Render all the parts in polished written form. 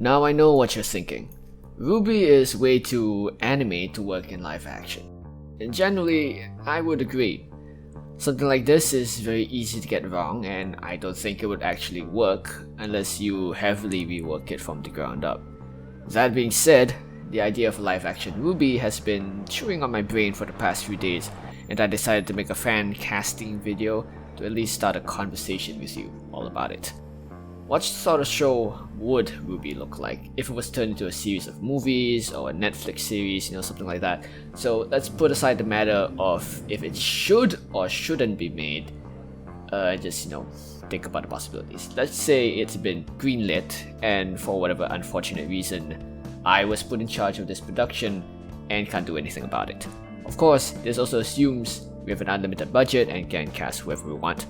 Now I know what you're thinking. RWBY is way too anime to work in live action. And generally, I would agree. Something like this is very easy to get wrong, and I don't think it would actually work unless you heavily rework it from the ground up. That being said, the idea of live action RWBY has been chewing on my brain for the past few days, and I decided to make a fan casting video to at least start a conversation with you all about it. What sort of show would RWBY look like if it was turned into a series of movies or a Netflix series, something like that? So let's put aside the matter of if it should or shouldn't be made. Just think about the possibilities. Let's say it's been greenlit, and for whatever unfortunate reason, I was put in charge of this production and can't do anything about it. Of course, this also assumes we have an unlimited budget and can cast whoever we want.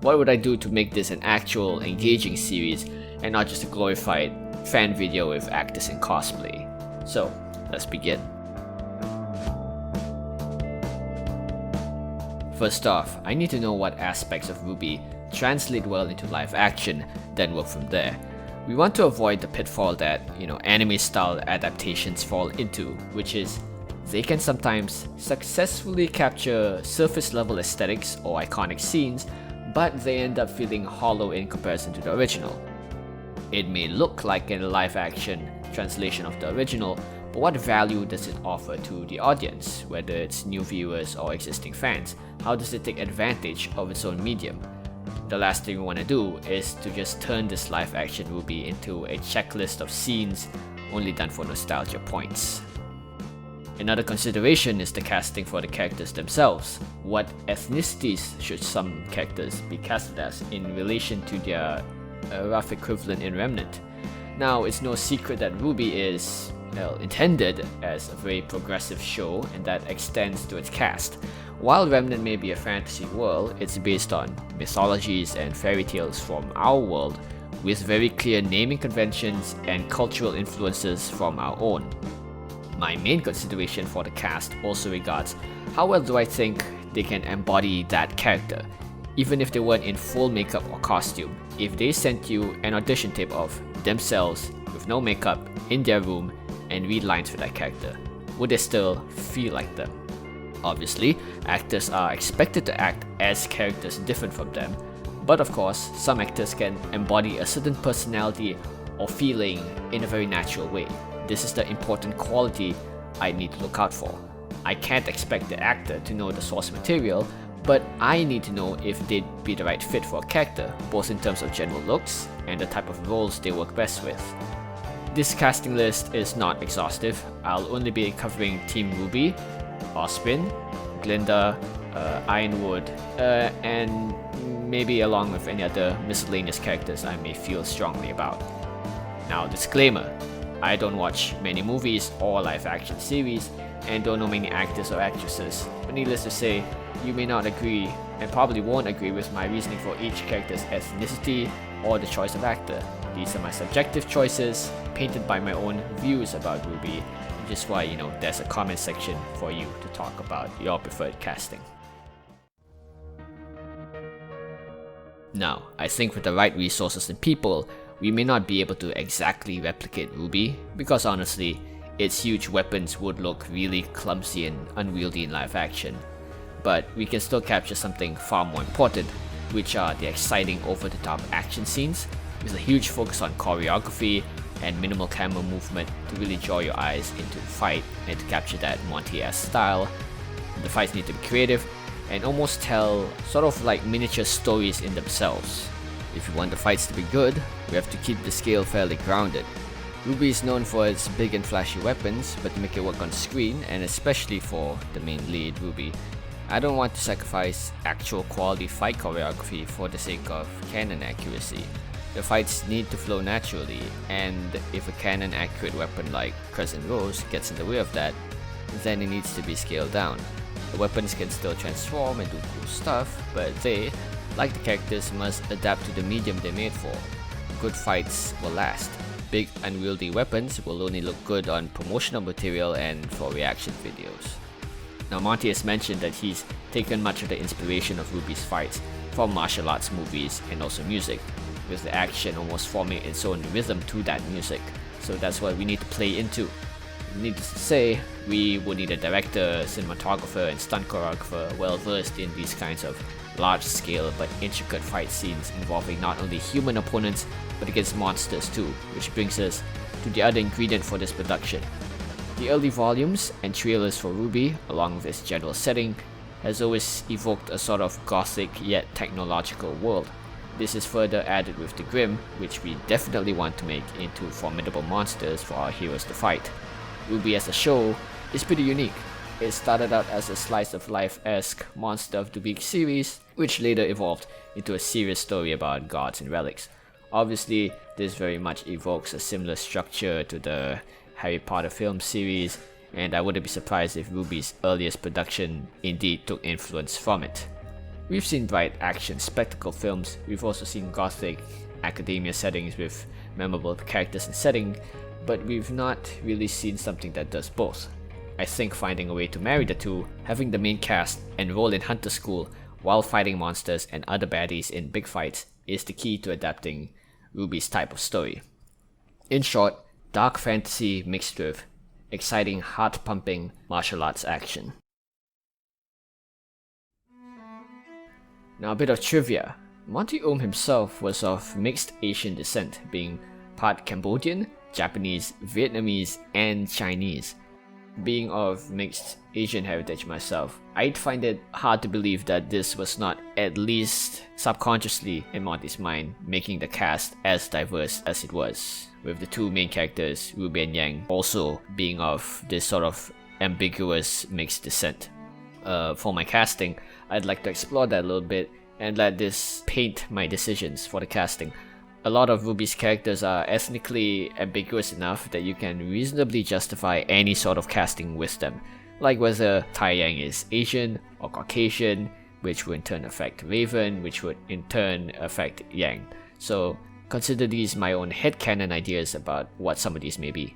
What would I do to make this an actual engaging series and not just a glorified fan video with actors in cosplay? So, let's begin. First off, I need to know what aspects of RWBY translate well into live action, then work from there. We want to avoid the pitfall that, anime-style adaptations fall into, which is they can sometimes successfully capture surface-level aesthetics or iconic scenes, but they end up feeling hollow in comparison to the original. It may look like a live-action translation of the original, but what value does it offer to the audience, whether it's new viewers or existing fans? How does it take advantage of its own medium? The last thing we want to do is to just turn this live-action RWBY into a checklist of scenes only done for nostalgia points. Another consideration is the casting for the characters themselves. What ethnicities should some characters be casted as in relation to their rough equivalent in Remnant? Now, it's no secret that RWBY is intended as a very progressive show, and that extends to its cast. While Remnant may be a fantasy world, it's based on mythologies and fairy tales from our world, with very clear naming conventions and cultural influences from our own. My main consideration for the cast also regards how well do I think they can embody that character, even if they weren't in full makeup or costume. If they sent you an audition tape of themselves with no makeup in their room and read lines for that character, would they still feel like them? Obviously, actors are expected to act as characters different from them, but of course, some actors can embody a certain personality or feeling in a very natural way. This is the important quality I need to look out for. I can't expect the actor to know the source material, but I need to know if they'd be the right fit for a character, both in terms of general looks and the type of roles they work best with. This casting list is not exhaustive. I'll only be covering Team RWBY, Ozpin, Glynda, Ironwood, and maybe along with any other miscellaneous characters I may feel strongly about. Now, disclaimer. I don't watch many movies or live action series and don't know many actors or actresses, but needless to say, you may not agree and probably won't agree with my reasoning for each character's ethnicity or the choice of actor. These are my subjective choices, painted by my own views about RWBY, which is why, there's a comment section for you to talk about your preferred casting. Now, I think with the right resources and people, we may not be able to exactly replicate RWBY, because honestly, its huge weapons would look really clumsy and unwieldy in live action. But we can still capture something far more important, which are the exciting over-the-top action scenes, with a huge focus on choreography and minimal camera movement to really draw your eyes into the fight and to capture that Monty-esque style. The fights need to be creative and almost tell sort of like miniature stories in themselves. If we want the fights to be good, we have to keep the scale fairly grounded. RWBY is known for its big and flashy weapons, but to make it work on screen, and especially for the main lead, RWBY, I don't want to sacrifice actual quality fight choreography for the sake of canon accuracy. The fights need to flow naturally, and if a canon accurate weapon like Crescent Rose gets in the way of that, then it needs to be scaled down. The weapons can still transform and do cool stuff, but they, like the characters, must adapt to the medium they're made for. Good fights will last. Big unwieldy weapons will only look good on promotional material and for reaction videos. Now, Monty has mentioned that he's taken much of the inspiration of RWBY's fights from martial arts movies and also music. with the action almost forming its own rhythm to that music. So that's what we need to play into. Needless to say, we would need a director, cinematographer, and stunt choreographer well versed in these kinds of large scale but intricate fight scenes involving not only human opponents but against monsters too, which brings us to the other ingredient for this production. The early volumes and trailers for RWBY, along with its general setting, has always evoked a sort of gothic yet technological world. This is further added with the Grimm, which we definitely want to make into formidable monsters for our heroes to fight. RWBY as a show is pretty unique. It started out as a slice of life-esque Monster of the Week series, which later evolved into a serious story about gods and relics. Obviously, this very much evokes a similar structure to the Harry Potter film series, and I wouldn't be surprised if RWBY's earliest production indeed took influence from it. We've seen bright action spectacle films, we've also seen gothic academia settings with memorable characters and setting, but we've not really seen something that does both. I think finding a way to marry the two, having the main cast enroll in hunter school while fighting monsters and other baddies in big fights, is the key to adapting RWBY's type of story. In short, dark fantasy mixed with exciting, heart-pumping martial arts action. Now a bit of trivia. Monty Oum himself was of mixed Asian descent, being part Cambodian, Japanese, Vietnamese, and Chinese. Being of mixed Asian heritage myself, I'd find it hard to believe that this was not at least subconsciously in Monty's mind making the cast as diverse as it was, with the two main characters, RWBY and Yang, also being of this sort of ambiguous mixed descent. For my casting, I'd like to explore that a little bit and let this paint my decisions for the casting. A lot of RWBY's characters are ethnically ambiguous enough that you can reasonably justify any sort of casting with them, like whether Taiyang is Asian or Caucasian, which would in turn affect Raven, which would in turn affect Yang. So consider these my own headcanon ideas about what some of these may be.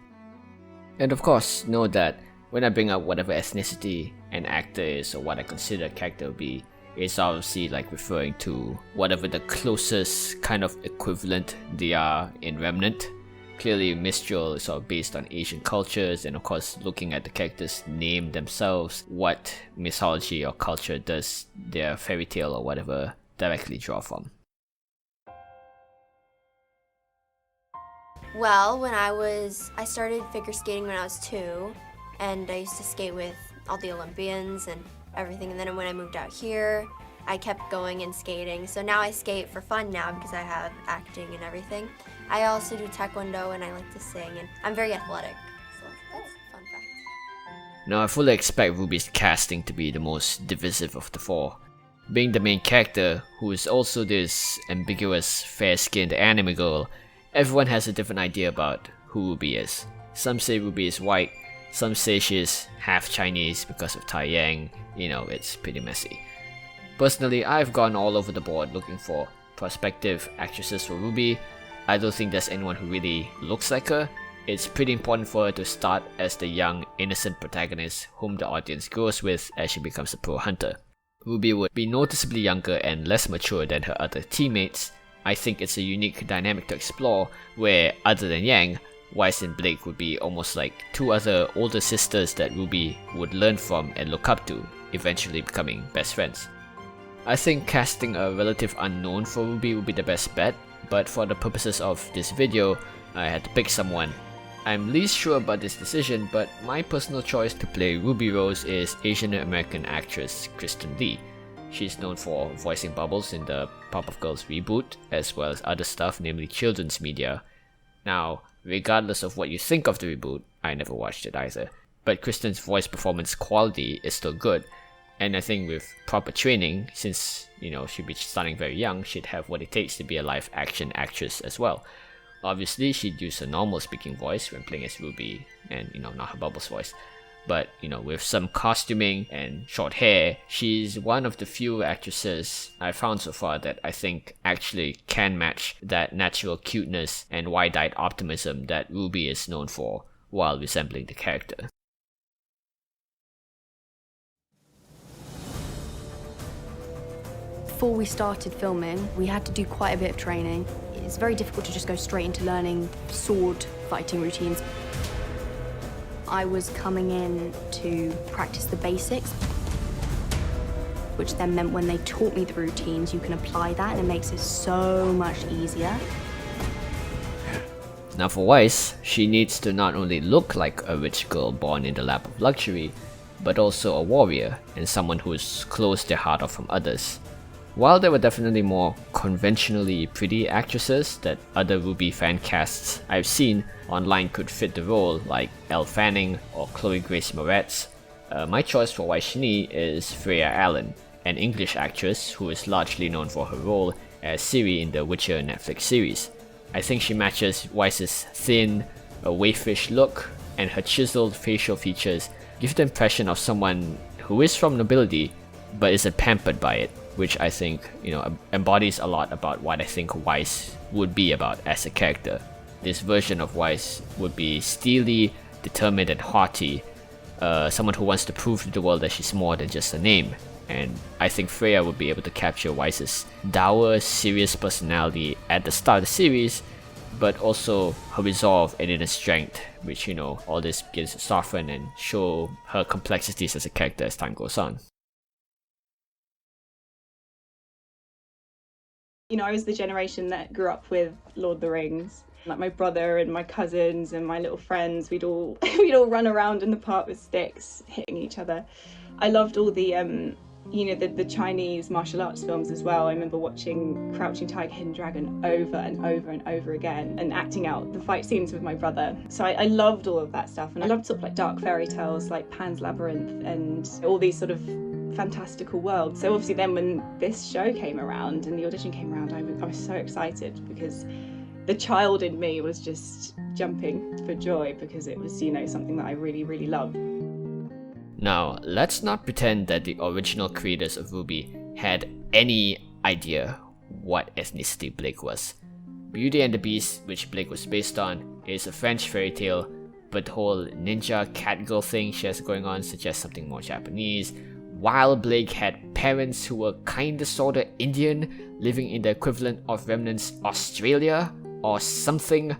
And of course, know that when I bring up whatever ethnicity an actor is or what I consider a character to be, it's obviously like referring to whatever the closest kind of equivalent they are in Remnant. Clearly, Mistral is sort of based on Asian cultures, and of course, looking at the characters' name themselves, what mythology or culture does their fairy tale or whatever directly draw from? Well, I started figure skating when I was 2, and I used to skate with all the Olympians and everything, and then when I moved out here, I kept going and skating. So now I skate for fun now because I have acting and everything. I also do taekwondo and I like to sing, and I'm very athletic. So that's a fun fact. Now I fully expect RWBY's casting to be the most divisive of the four. Being the main character, who is also this ambiguous fair-skinned anime girl, everyone has a different idea about who RWBY is. Some say RWBY is white, some say she's half Chinese because of Taiyang. It's pretty messy. Personally, I've gone all over the board looking for prospective actresses for RWBY. I don't think there's anyone who really looks like her. It's pretty important for her to start as the young, innocent protagonist whom the audience grows with as she becomes a pro hunter. RWBY would be noticeably younger and less mature than her other teammates. I think it's a unique dynamic to explore where, other than Yang, Weiss and Blake would be almost like two other older sisters that RWBY would learn from and look up to, eventually becoming best friends. I think casting a relative unknown for RWBY would be the best bet, but for the purposes of this video, I had to pick someone. I'm least sure about this decision, but my personal choice to play RWBY Rose is Asian American actress Kristen Lee. She's known for voicing Bubbles in the Powerpuff Girls reboot, as well as other stuff, namely children's media. Now, regardless of what you think of the reboot, I never watched it either, but Kristen's voice performance quality is still good, and I think with proper training, since she'd be starting very young, she'd have what it takes to be a live action actress as well. Obviously, she'd use her normal speaking voice when playing as RWBY, and not her Bubbles voice. But, with some costuming and short hair, she's one of the few actresses I've found so far that I think actually can match that natural cuteness and wide-eyed optimism that RWBY is known for, while resembling the character. Before we started filming, we had to do quite a bit of training. It's very difficult to just go straight into learning sword fighting routines. I was coming in to practice the basics, which then meant when they taught me the routines, you can apply that and it makes it so much easier. Now for Weiss, she needs to not only look like a rich girl born in the lap of luxury, but also a warrior and someone who's closed their heart off from others. While there were definitely more conventionally pretty actresses that other RWBY fan casts I've seen online could fit the role, like Elle Fanning or Chloe Grace Moretz, my choice for Weiss is Freya Allen, an English actress who is largely known for her role as Ciri in the Witcher Netflix series. I think she matches Weiss's thin, waifish look, and her chiseled facial features give the impression of someone who is from nobility but isn't pampered by it, which I think, embodies a lot about what I think Weiss would be about as a character. This version of Weiss would be steely, determined and haughty, someone who wants to prove to the world that she's more than just a name. And I think Freya would be able to capture Weiss's dour, serious personality at the start of the series, but also her resolve and inner strength, which, all this begins to soften and show her complexities as a character as time goes on. I was the generation that grew up with Lord of the Rings. Like my brother and my cousins and my little friends, we'd all run around in the park with sticks, hitting each other. I loved all the the Chinese martial arts films as well. I remember watching Crouching Tiger, Hidden Dragon over and over and over again and acting out the fight scenes with my brother. So I loved all of that stuff, and I loved sort of like dark fairy tales like Pan's Labyrinth and all these sort of fantastical worlds. So obviously then when this show came around and the audition came around, I was so excited because the child in me was just jumping for joy because it was, something that I really, really loved. Now, let's not pretend that the original creators of RWBY had any idea what ethnicity Blake was. Beauty and the Beast, which Blake was based on, is a French fairy tale, but the whole ninja catgirl thing she has going on suggests something more Japanese. While Blake had parents who were kinda sorta Indian, living in the equivalent of Remnant's Australia or something.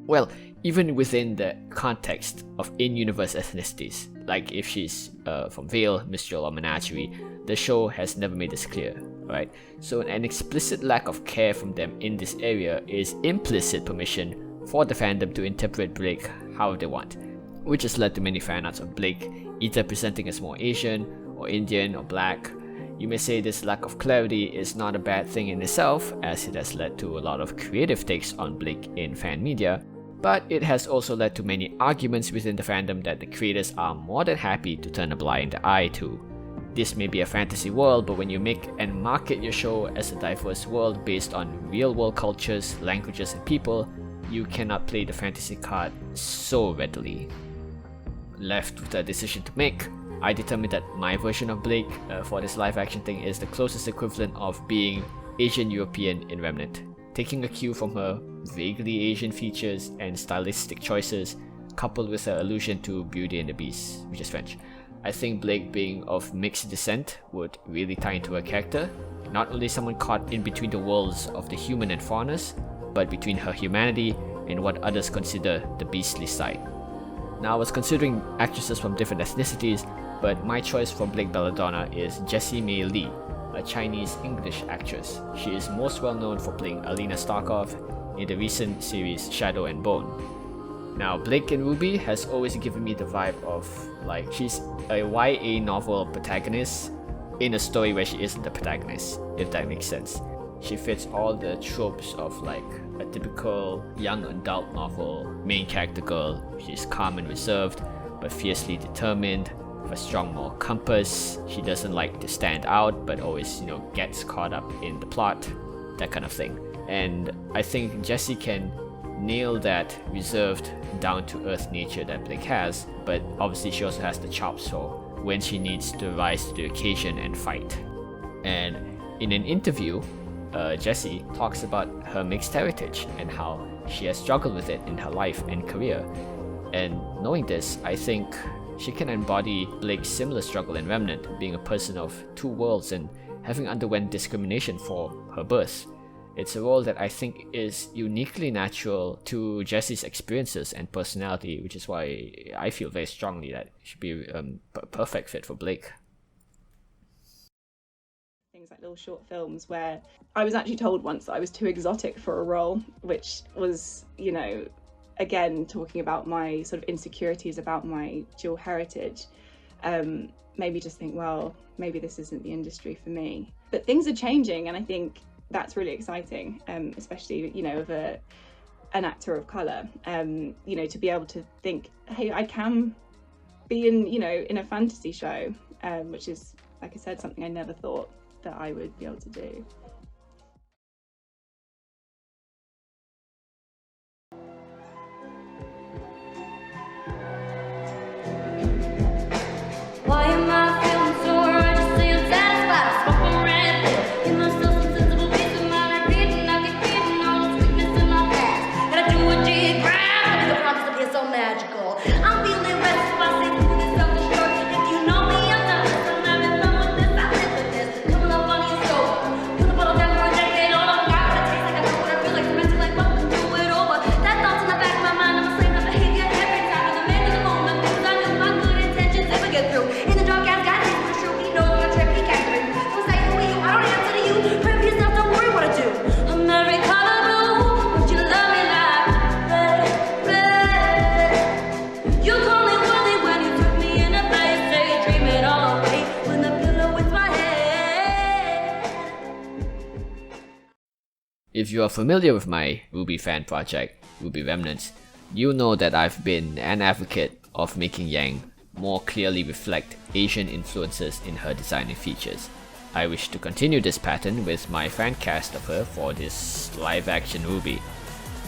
Well, even within the context of in-universe ethnicities, like if she's from Vale, Mistral or Menagerie, the show has never made this clear, right? So an explicit lack of care from them in this area is implicit permission for the fandom to interpret Blake how they want, which has led to many fanarts of Blake either presenting as more Asian or Indian or black. You may say this lack of clarity is not a bad thing in itself, as it has led to a lot of creative takes on Blake in fan media, but it has also led to many arguments within the fandom that the creators are more than happy to turn a blind eye to. This may be a fantasy world, but when you make and market your show as a diverse world based on real-world cultures, languages and people, you cannot play the fantasy card so readily. Left with a decision to make, I determined that my version of Blake for this live action thing is the closest equivalent of being Asian European in Remnant, taking a cue from her vaguely Asian features and stylistic choices, coupled with her allusion to Beauty and the Beast, which is French. I think Blake being of mixed descent would really tie into her character, not only someone caught in between the worlds of the human and faunus, but between her humanity and what others consider the beastly side. Now I was considering actresses from different ethnicities, but my choice for Blake Belladonna is Jessie May Lee, a Chinese-English actress. She is most well known for playing Alina Starkov in the recent series Shadow and Bone. Now, Blake in RWBY has always given me the vibe of like she's a YA novel protagonist in a story where she isn't the protagonist, if that makes sense. She fits all the tropes of like a typical young adult novel main character girl. She's calm and reserved, but fiercely determined, with a strong moral compass. She doesn't like to stand out, but always, gets caught up in the plot, that kind of thing. And I think Jessie can nail that reserved, down-to-earth nature that Blake has, but obviously she also has the chops for when she needs to rise to the occasion and fight. And in an interview, Jessie talks about her mixed heritage and how she has struggled with it in her life and career. And knowing this, I think she can embody Blake's similar struggle in Remnant, being a person of two worlds and having underwent discrimination for her birth. It's a role that I think is uniquely natural to Jessie's experiences and personality, which is why I feel very strongly that it should be a perfect fit for Blake. Things like little short films where I was actually told once that I was too exotic for a role, which was, you know, again, talking about my sort of insecurities about my dual heritage, made me just think, well, maybe this isn't the industry for me. But things are changing, and I think that's really exciting, especially, you know, of an actor of colour, you know, to be able to think, hey, I can be in, you know, in a fantasy show, which is, like I said, something I never thought that I would be able to do. Why am I feeling so righteously unsatisfied? Smoke a red pill. You must have some sensible piece of mind. Reading, I get reading all the sweetness in my past. Gotta do a jig grab, make the process appear so magical. I'm feeling restless by seeing through this self-destruct. If you know me, I'm not just I'm having fun with this. I live with this. Coming up on your scope. Put the bottle down for a decade. All I've got, but it tastes like I know what I feel like. Fermented like welcome to it over. That thought's in the back of my mind. I'm a slave of behavior every time. I'm the man of the moment. Because I knew my good intentions never get through. In the dark, I've got his for sure. He knows what trip he can't bring. Don't say who are you? I don't answer to you. Pray for yourself, don't worry what I do. I'm every color blue. Would you love me like red, red? You call me worthy when you took me in a place. Daydream it all away when the pillow is my head. If you are familiar with my RWBY fan project, RWBY Remnants, you know that I've been an advocate of making Yang more clearly reflect Asian influences in her design and features. I wish to continue this pattern with my fan cast of her for this live-action RWBY.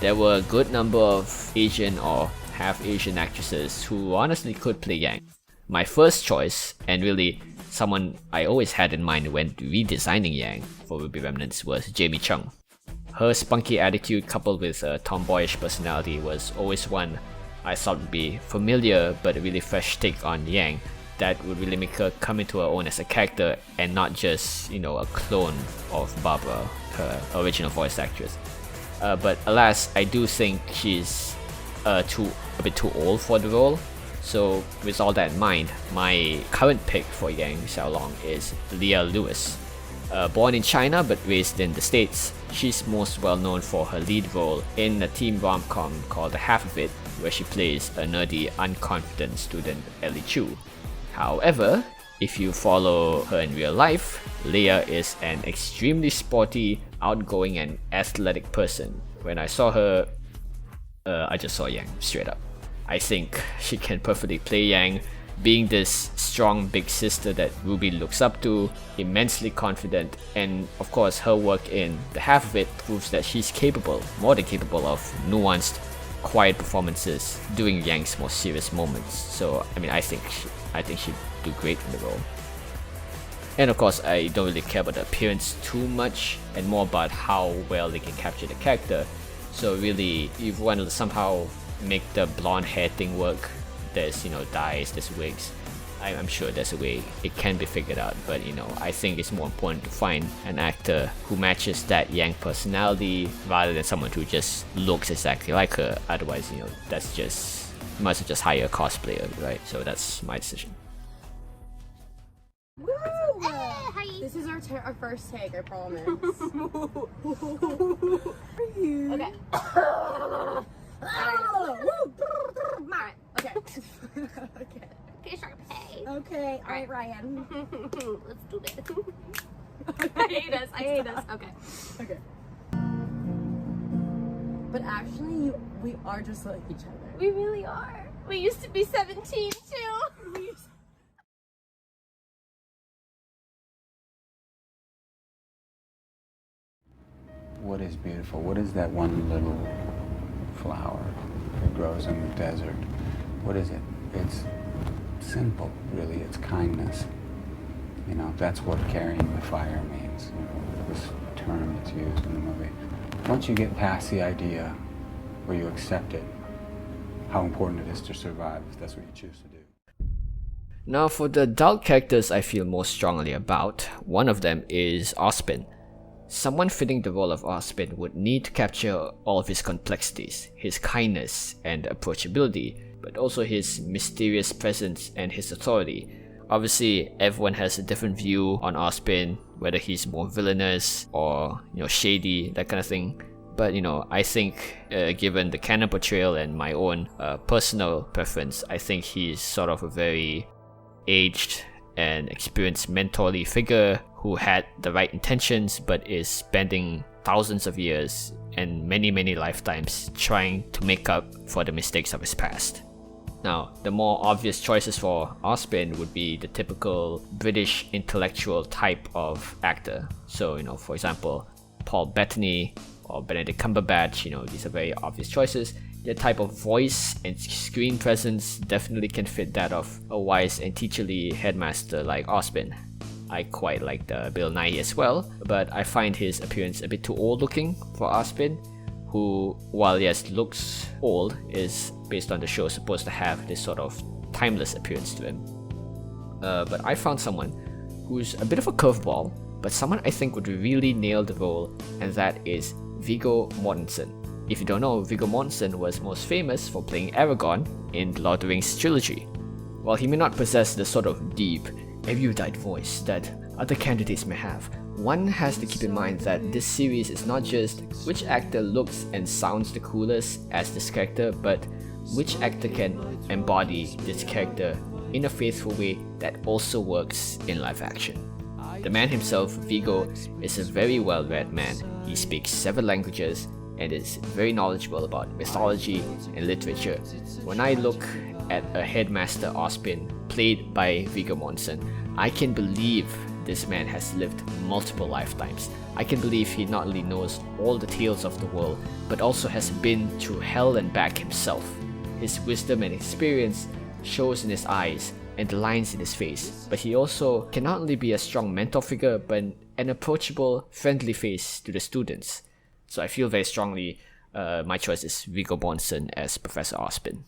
There were a good number of Asian or half-Asian actresses who honestly could play Yang. My first choice, and really someone I always had in mind when redesigning Yang for RWBY Remnants, was Jamie Chung. Her spunky attitude coupled with a tomboyish personality was always one I thought would be familiar but a really fresh take on Yang that would really make her come into her own as a character and not just, you know, a clone of Barbara, her original voice actress. But alas, I do think she's a bit too old for the role. So with all that in mind, my current pick for Yang Xiaolong is Leah Lewis. Born in China but raised in the States, she's most well known for her lead role in a teen rom-com called The Half of It, where she plays a nerdy, unconfident student Ellie Chu. However, if you follow her in real life, Leah is an extremely sporty, outgoing and athletic person. When I saw her, I just saw Yang, straight up. I think she can perfectly play Yang, being this strong big sister that RWBY looks up to, immensely confident, and of course her work in The Half of It proves that she's capable, more than capable, of nuanced, quiet performances during Yang's more serious moments. So I mean, I think she'd do great in the role. And of course, I don't really care about the appearance too much, and more about how well they can capture the character. So really, if you want to somehow make the blonde hair thing work, there's, you know, dyes, there's wigs. I'm sure there's a way it can be figured out, but you know, I think it's more important to find an actor who matches that Yang personality rather than someone who just looks exactly like her. Otherwise, you know, that's just, you might as well just hire a cosplayer, right? So that's my decision. Woo! This is our first take, I promise. Okay. Alright, okay. Okay. Okay, alright, Ryan. Let's do this. I hate us. Okay. Okay. But actually, we are just like each other. We really are. We used to be 17 too. What is beautiful? What is that one little flower that grows in the desert? What is it? It's simple, really. It's kindness. You know, that's what carrying the fire means. You know, this term that's used in the movie. Once you get past the idea, where you accept it, how important it is to survive, if that's what you choose to do. Now for the adult characters I feel most strongly about, one of them is Ozpin. Someone fitting the role of Ozpin would need to capture all of his complexities, his kindness and approachability, but also his mysterious presence and his authority. Obviously, everyone has a different view on Ozpin, whether he's more villainous or, shady, that kind of thing. But, I think, given the canon portrayal and my own personal preference, I think he's sort of a very aged and experienced mentorly figure who had the right intentions but is spending thousands of years and many lifetimes trying to make up for the mistakes of his past. Now, the more obvious choices for Ozpin would be the typical British intellectual type of actor. So, for example, Paul Bettany or Benedict Cumberbatch, these are very obvious choices. Their type of voice and screen presence definitely can fit that of a wise and teacherly headmaster like Ozpin. I quite like the Bill Nighy as well, but I find his appearance a bit too old looking for Ozpin, who, while yes looks old, is based on the show supposed to have this sort of timeless appearance to him. But I found someone who's a bit of a curveball, but someone I think would really nail the role, and that is Viggo Mortensen. If you don't know, Viggo Mortensen was most famous for playing Aragorn in the Lord of the Rings trilogy. While he may not possess the sort of deep, erudite voice that other candidates may have, one has to keep in mind that this series is not just which actor looks and sounds the coolest as this character, but which actor can embody this character in a faithful way that also works in live action. The man himself, Viggo, is a very well-read man. He speaks 7 languages and is very knowledgeable about mythology and literature. When I look at a headmaster Ozpin played by Viggo Mortensen, I can believe this man has lived multiple lifetimes. I can believe he not only knows all the tales of the world, but also has been through hell and back himself. His wisdom and experience shows in his eyes and the lines in his face, but he also can not only be a strong mentor figure, but an approachable, friendly face to the students. So I feel very strongly my choice is Viggo Mortensen as Professor Ozpin.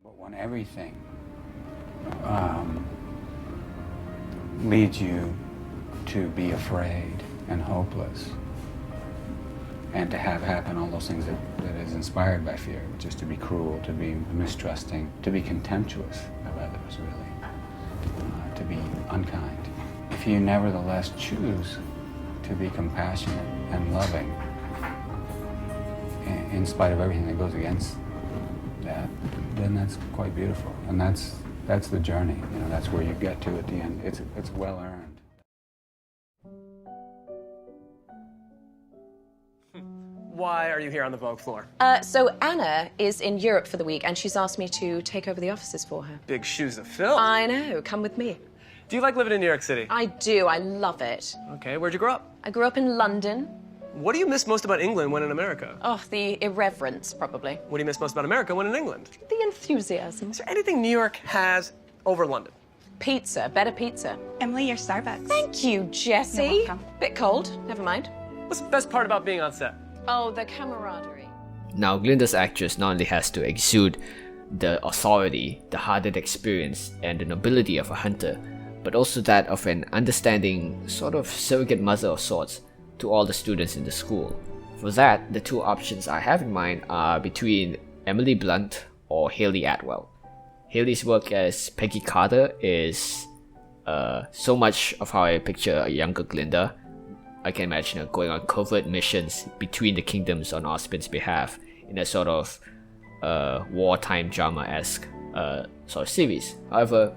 But when everything leads you to be afraid and hopeless, and to have happen all those things that is inspired by fear, which is to be cruel, to be mistrusting, to be contemptuous of others, really, to be unkind. If you nevertheless choose to be compassionate and loving, in spite of everything that goes against that, then that's quite beautiful. And that's the journey. That's where you get to at the end. It's well earned. Why are you here on the Vogue floor? So Anna is in Europe for the week, and she's asked me to take over the offices for her. Big shoes to fill. I know. Come with me. Do you like living in New York City? I do. I love it. Okay, where'd you grow up? I grew up in London. What do you miss most about England when in America? Oh, the irreverence, probably. What do you miss most about America when in England? The enthusiasm. Is there anything New York has over London? Pizza. Better pizza. Emily, your Starbucks. Thank you, Jessie. You're welcome. Bit cold. Never mind. What's the best part about being on set? Oh, the camaraderie. Now, Glynda's actress not only has to exude the authority, the hardened experience, and the nobility of a hunter, but also that of an understanding, sort of surrogate mother of sorts to all the students in the school. For that, the 2 options I have in mind are between Emily Blunt or Hayley Atwell. Hayley's work as Peggy Carter is so much of how I picture a younger Glynda. I can imagine her going on covert missions between the kingdoms on Ozpin's behalf in a sort of wartime drama-esque sort of series. However,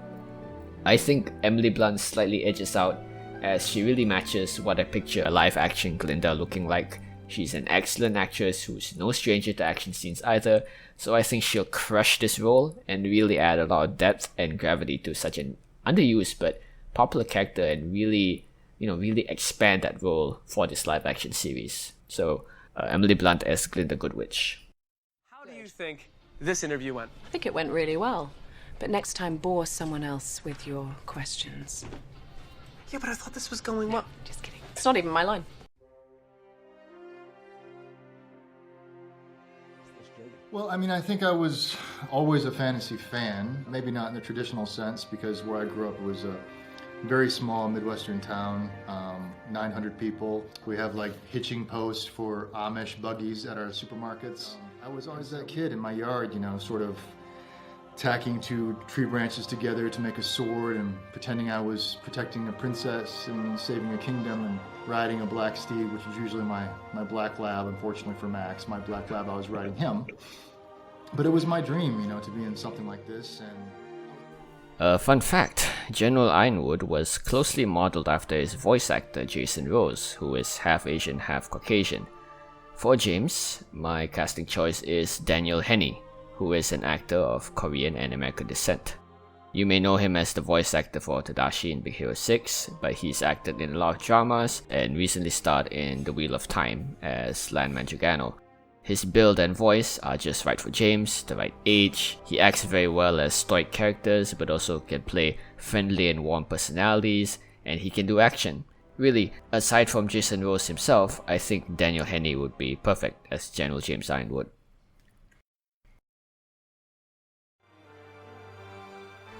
I think Emily Blunt slightly edges out, as she really matches what I picture a live-action Glynda looking like. She's an excellent actress who's no stranger to action scenes either, so I think she'll crush this role and really add a lot of depth and gravity to such an underused but popular character, and really expand that role for this live-action series. So, Emily Blunt as Glynda Goodwitch. How do you think this interview went? I think it went really well. But next time, bore someone else with your questions. Yeah, but I thought this was going well. Just kidding. It's not even my line. Well, I think I was always a fantasy fan. Maybe not in the traditional sense, because where I grew up was very small Midwestern town, 900 people. We have like hitching posts for Amish buggies at our supermarkets. I was always that kid in my yard, you know, sort of tacking two tree branches together to make a sword and pretending I was protecting a princess and saving a kingdom and riding a black steed, which was usually my black lab. Unfortunately for Max, my black lab, I was riding him. But it was my dream, you know, to be in something like this. And fun fact, General Ironwood was closely modeled after his voice actor Jason Rose, who is half Asian, half Caucasian. For James, my casting choice is Daniel Henney, who is an actor of Korean and American descent. You may know him as the voice actor for Tadashi in Big Hero 6, but he's acted in a lot of dramas and recently starred in The Wheel of Time as Landman Giuliano. His build and voice are just right for James, the right age. He acts very well as stoic characters, but also can play friendly and warm personalities, and he can do action. Really, aside from Jason Rose himself, I think Daniel Henney would be perfect as General James Ironwood.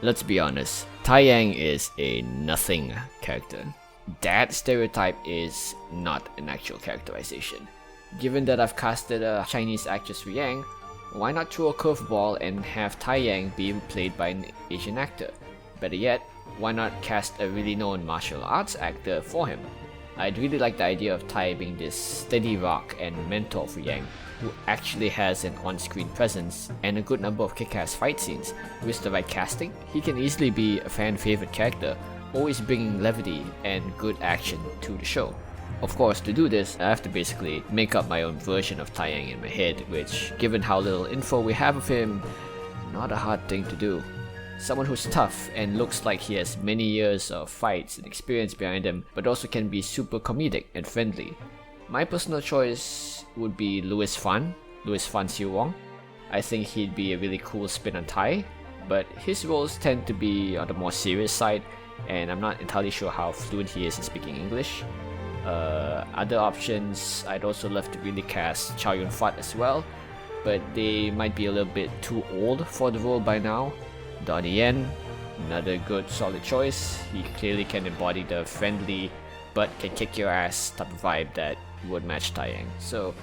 Let's be honest, Taiyang is a nothing character. That stereotype is not an actual characterization. Given that I've casted a Chinese actress for Yang, why not throw a curveball and have Taiyang be played by an Asian actor? Better yet, why not cast a really known martial arts actor for him? I'd really like the idea of Tai being this steady rock and mentor for Yang, who actually has an on-screen presence and a good number of kick-ass fight scenes. With the right casting, he can easily be a fan-favorite character, always bringing levity and good action to the show. Of course, to do this, I have to basically make up my own version of Taiyang in my head, which, given how little info we have of him, not a hard thing to do. Someone who's tough and looks like he has many years of fights and experience behind him, but also can be super comedic and friendly. My personal choice would be Louis Fan Siu Wong. I think he'd be a really cool spin on Tai, but his roles tend to be on the more serious side, and I'm not entirely sure how fluent he is in speaking English. Other options, I'd also love to really cast Chow Yun-fat as well, but they might be a little bit too old for the role by now. Donnie Yen, another good solid choice. He clearly can embody the friendly but can kick your ass type of vibe that would match Taiyang. So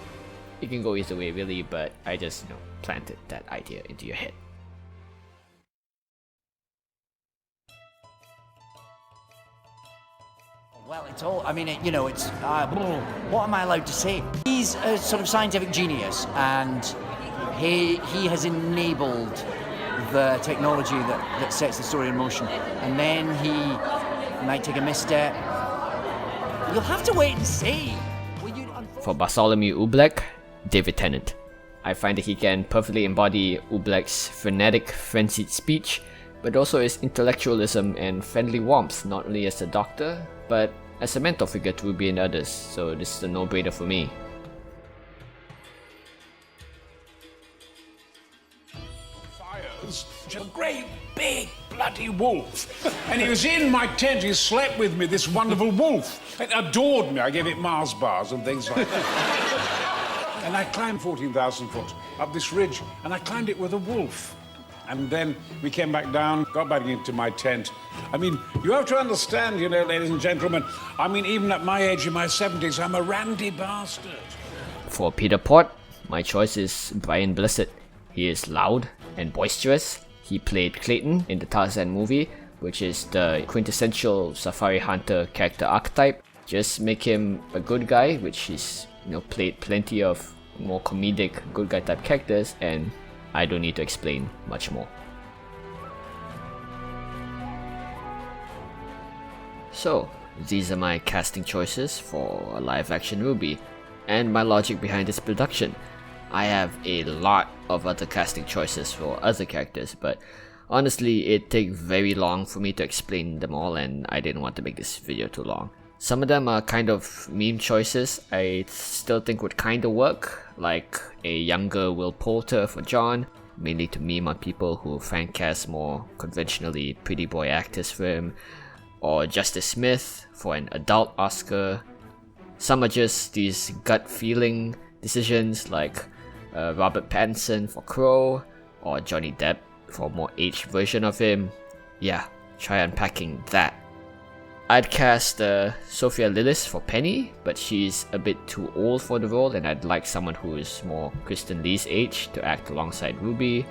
it can go either way really, but I just planted that idea into your head. Well, it's all, I mean, it's, what am I allowed to say? He's a sort of scientific genius, and he has enabled the technology that sets the story in motion. And then he might take a misstep. You'll have to wait and see. For Bartholomew Oobleck, David Tennant. I find that he can perfectly embody Oobleck's frenetic, frenzied speech, but also his intellectualism and friendly warmth, not only as a doctor, but as a mentor figure to RWBY and others, so this is a no-brainer for me. A great big bloody wolf, and he was in my tent. He slept with me, this wonderful wolf. It adored me. I gave it Mars bars and things like that. And I climbed 14,000 foot up this ridge, and I climbed it with a wolf. And then we came back down, got back into my tent. I mean, you have to understand, ladies and gentlemen, I mean, even at my age, in my 70s, I'm a randy bastard. For Peter Port, my choice is Brian Blessed. He is loud and boisterous. He played Clayton in the Tarzan movie, which is the quintessential safari hunter character archetype. Just make him a good guy, which he's played plenty of more comedic good guy type characters, and I don't need to explain much more. So, these are my casting choices for a live action RWBY, and my logic behind this production. I have a lot of other casting choices for other characters, but honestly it takes very long for me to explain them all, and I didn't want to make this video too long. Some of them are kind of meme choices I still think would kinda work, like a younger Will Poulter for John, mainly to meme on people who fan cast more conventionally pretty boy actors for him, or Justice Smith for an adult Oscar. Some are just these gut feeling decisions, like Robert Pattinson for Crow, or Johnny Depp for a more aged version of him. Yeah, try unpacking that. I'd cast Sophia Lillis for Penny, but she's a bit too old for the role, and I'd like someone who is more Kristen Lee's age to act alongside RWBY.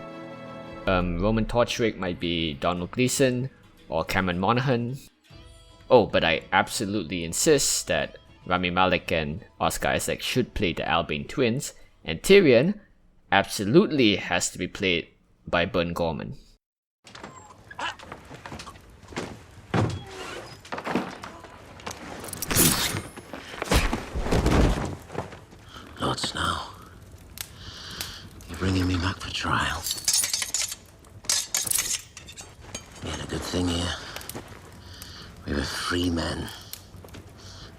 Roman Torchwick might be Donald Gleason or Cameron Monaghan. Oh, but I absolutely insist that Rami Malek and Oscar Isaac should play the Albane twins, and Tyrion absolutely has to be played by Bern Gorman. Lord Snow, you're bringing me back for trial. We had a good thing here. We were free men.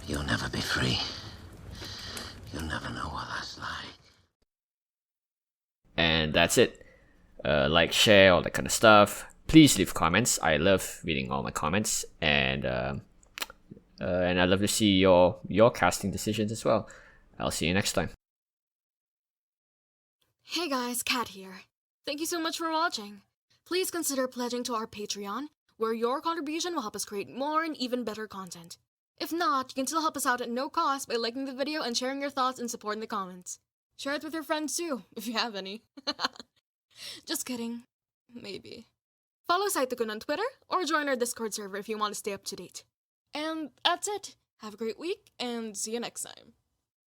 You'll never be free. You'll never know what that's like. And that's it. Like, share, all that kind of stuff. Please leave comments. I love reading all my comments, and I love to see your casting decisions as well. I'll see you next time. Hey guys, Kat here. Thank you so much for watching. Please consider pledging to our Patreon, where your contribution will help us create more and even better content. If not, you can still help us out at no cost by liking the video and sharing your thoughts and support in the comments. Share it with your friends too, if you have any. Just kidding. Maybe. Follow Saitokun on Twitter, or join our Discord server if you want to stay up to date. And that's it. Have a great week, and see you next time.